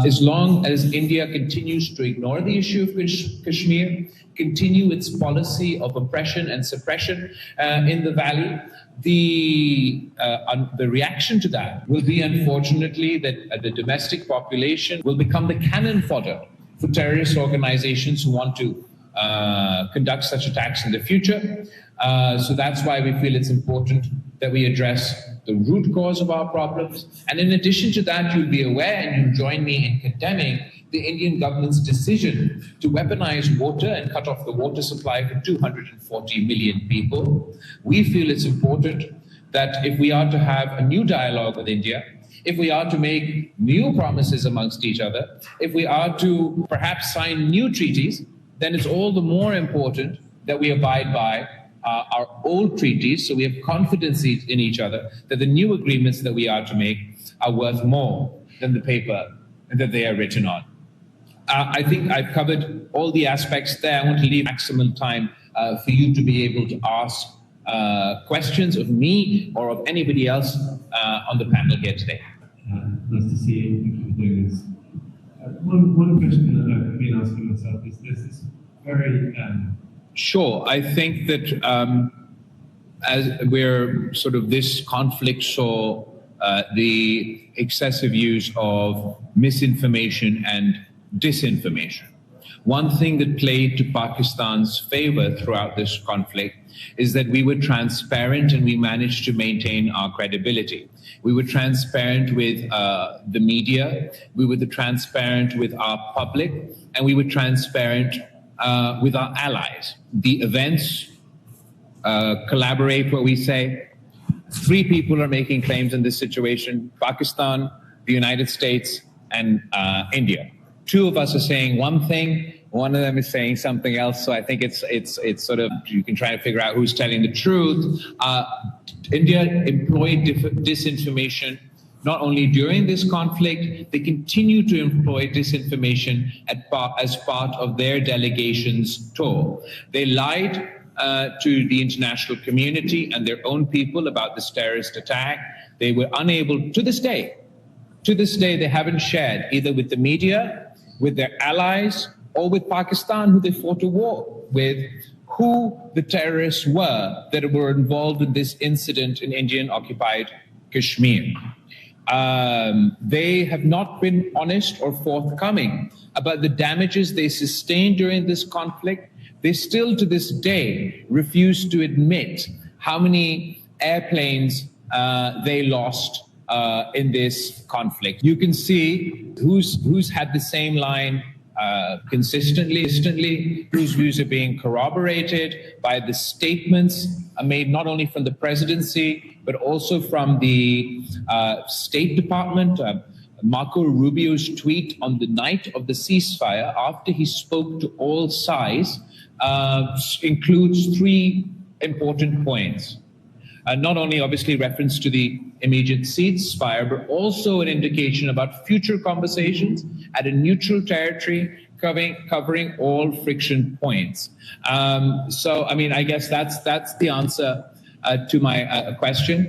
As long as India continues to ignore the issue of Kashmir, continue its policy of oppression and suppression in the valley, the reaction to that will be, unfortunately, that the domestic population will become the cannon fodder for terrorist organizations who want to conduct such attacks in the future. So that's why we feel it's important that we address the root cause of our problems. And in addition to that, you'll be aware and you'll join me in condemning the Indian government's decision to weaponize water and cut off the water supply for 240 million people. We feel it's important that if we are to have a new dialogue with India, if we are to make new promises amongst each other, if we are to perhaps sign new treaties, then it's all the more important that we abide by our old treaties, so we have confidence in each other that the new agreements that we are to make are worth more than the paper that they are written on. I think I've covered all the aspects there. I want to leave maximum time for you to be able to ask questions of me or of anybody else on the panel here today. Nice to see you. Thank you for doing this. One question that I've been asking myself is this very... Sure. I think that as we're sort of this conflict saw the excessive use of misinformation and disinformation. One thing that played to Pakistan's favor throughout this conflict is that we were transparent and we managed to maintain our credibility. We were transparent with the media, we were transparent with our public, and we were transparent with our allies. The events collaborate what we say. Three people are making claims in this situation: Pakistan, the United States, and India. Two of us are saying one thing, one of them is saying something else. So I think it's sort of, you can try to figure out who's telling the truth. India employed disinformation not only during this conflict, they continue to employ disinformation as part of their delegation's tour. They lied to the international community and their own people about this terrorist attack. They were unable, to this day, they haven't shared either with the media, with their allies, or with Pakistan, who they fought a war with, who the terrorists were that were involved in this incident in Indian-occupied Kashmir. They have not been honest or forthcoming about the damages they sustained during this conflict. They still, to this day, refuse to admit how many airplanes they lost in this conflict. You can see who's had the same line consistently, whose views are being corroborated by the statements made not only from the presidency, but also from the State Department. Marco Rubio's tweet on the night of the ceasefire, after he spoke to all sides, includes three important points. Not only obviously reference to the immediate ceasefire, but also an indication about future conversations at a neutral territory covering all friction points. So, I mean, I guess that's the answer to my question.